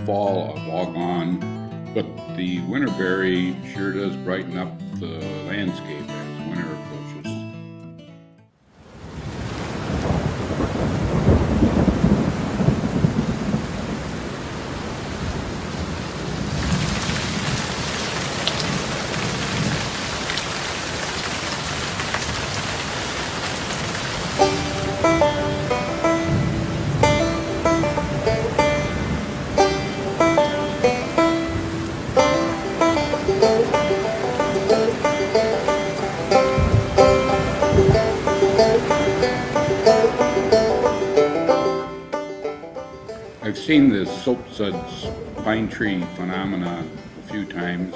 fall all gone, but the winterberry sure does brighten up the landscape as winter approaches. I've seen this soapsuds pine tree phenomenon a few times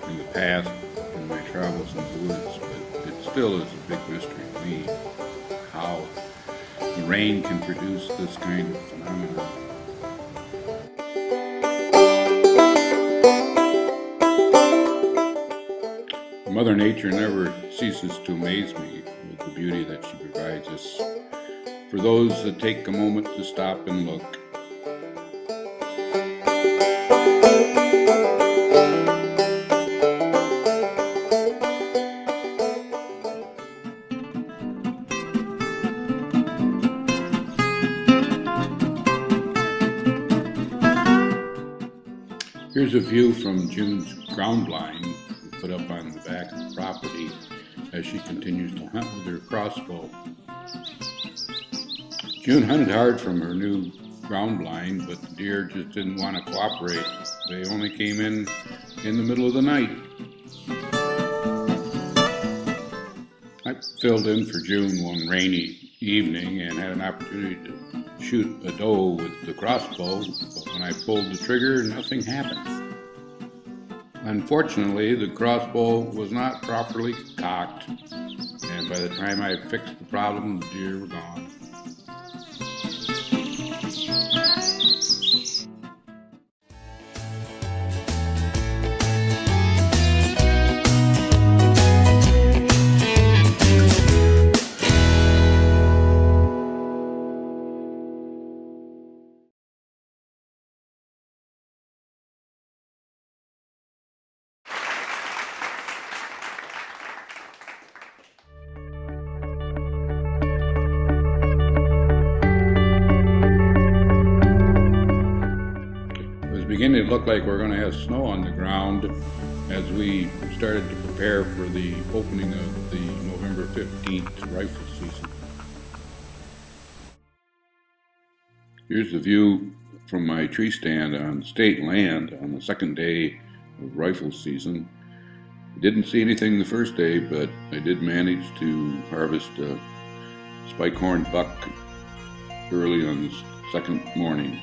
in the past in my travels in the woods, but it still is a big mystery to me how the rain can produce this kind of phenomenon. Mother Nature never ceases to amaze me with the beauty that she provides us for those that take a moment to stop and look. Here's a view from June's ground line we put up on the back of the property as she continues to hunt with her crossbow. June hunted hard from her new ground line, but the deer just didn't want to cooperate. They only came in the middle of the night. I filled in for June one rainy evening and had an opportunity to shoot a doe with the crossbow, but when I pulled the trigger, nothing happened. Unfortunately, the crossbow was not properly cocked, and by the time I fixed the problem, the deer were gone. Beginning to look like we're going to have snow on the ground as we started to prepare for the opening of the November 15th rifle season. Here's the view from my tree stand on state land on the second day of rifle season. I didn't see anything the first day, but I did manage to harvest a spike-horn buck early on the second morning.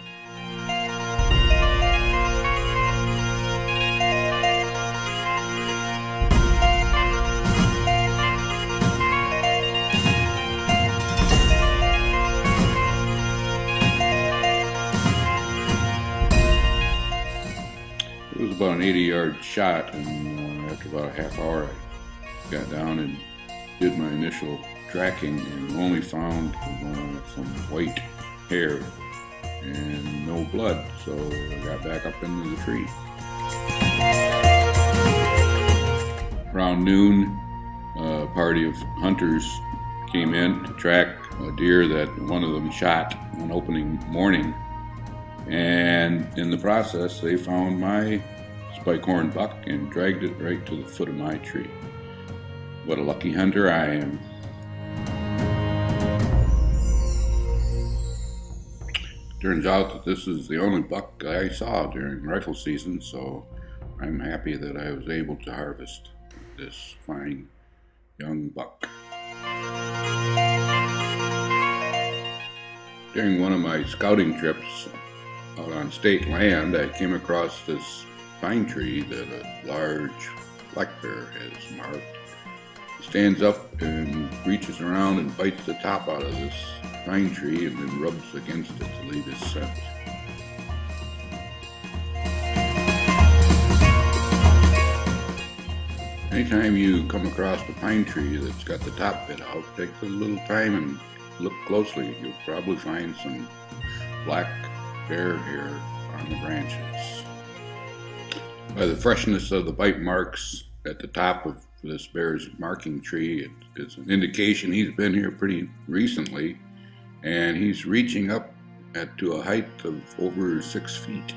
It was about an 80-yard shot, and after about a half hour I got down and did my initial tracking and only found some white hair and no blood, so I got back up into the tree. Around noon, a party of hunters came in to track a deer that one of them shot on opening morning, and in the process they found my spike-horn buck and dragged it right to the foot of my tree. What a lucky hunter I am. Turns out that this is the only buck I saw during rifle season, so I'm happy that I was able to harvest this fine young buck. During one of my scouting trips out on state land, I came across this pine tree that a large black bear has marked. It stands up and reaches around and bites the top out of this pine tree and then rubs against it to leave his scent. Anytime you come across a pine tree that's got the top bit out, take a little time and look closely. You'll probably find some black bear hair on the branches. By the freshness of the bite marks at the top of this bear's marking tree, it's an indication he's been here pretty recently, and he's reaching up to a height of over 6 feet.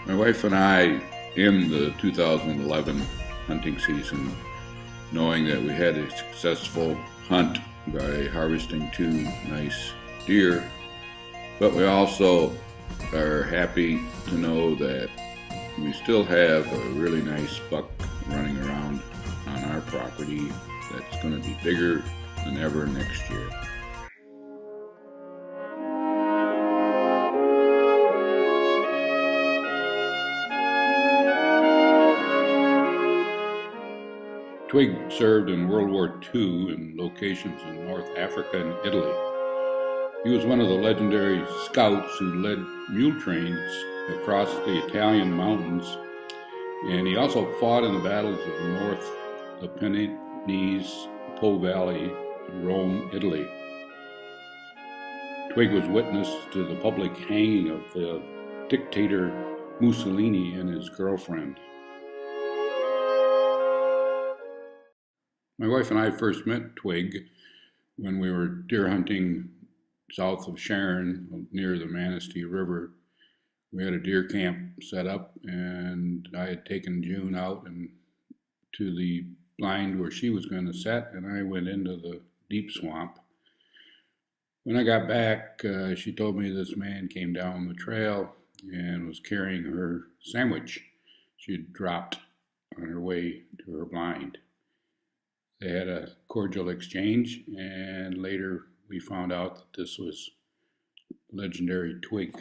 My wife and I end the 2011 hunting season knowing that we had a successful hunt by harvesting 2 nice deer, but we also are happy to know that we still have a really nice buck running around on our property that's going to be bigger than ever next year. Twig served in World War II in locations in North Africa and Italy. He was one of the legendary scouts who led mule trains across the Italian mountains, and he also fought in the battles of North Apennines, Po Valley, Rome, Italy. Twig was witness to the public hanging of the dictator Mussolini and his girlfriend. My wife and I first met Twig when we were deer hunting south of Sharon near the Manistee River. We had a deer camp set up, and I had taken June out and to the blind where she was going to set, and I went into the deep swamp. When I got back, she told me this man came down the trail and was carrying her sandwich she had dropped on her way to her blind. They had a cordial exchange, and later we found out that this was legendary Twig.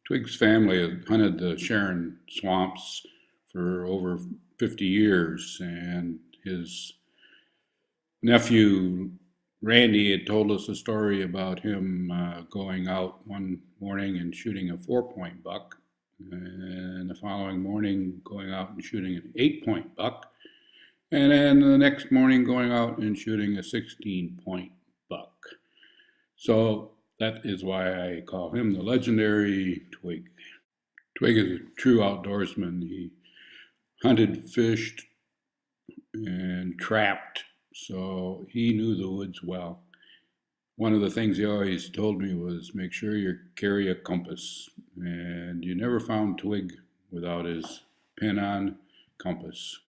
Twig's family had hunted the Sharon swamps for over 50 years, and his nephew Randy had told us a story about him going out one morning and shooting a 4-point buck, and the following morning going out and shooting an 8-point buck, and then the next morning going out and shooting a 16-point buck. So that is why I call him the legendary Twig. Twig is a true outdoorsman. He hunted, fished, and trapped, so he knew the woods well. One of the things he always told me was make sure you carry a compass, and you never found Twig without his pin-on compass.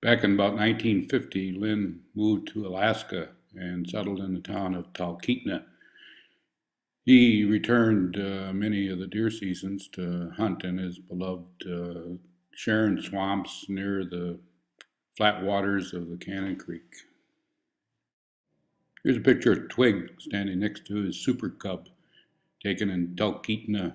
Back in about 1950, Lynn moved to Alaska and settled in the town of Talkeetna. He returned many of the deer seasons to hunt in his beloved Sharon swamps near the flat waters of the Cannon Creek. Here's a picture of Twig standing next to his super cub, taken in Talkeetna.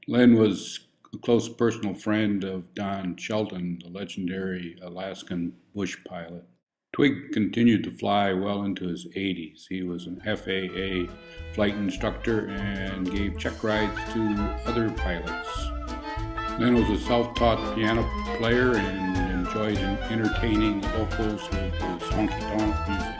Lynn was a close personal friend of Don Shelton, the legendary Alaskan bush pilot. Twig continued to fly well into his 80s. He was an FAA flight instructor and gave check rides to other pilots. Lynn was a self-taught piano player and enjoyed entertaining the locals with his honky-tonk music.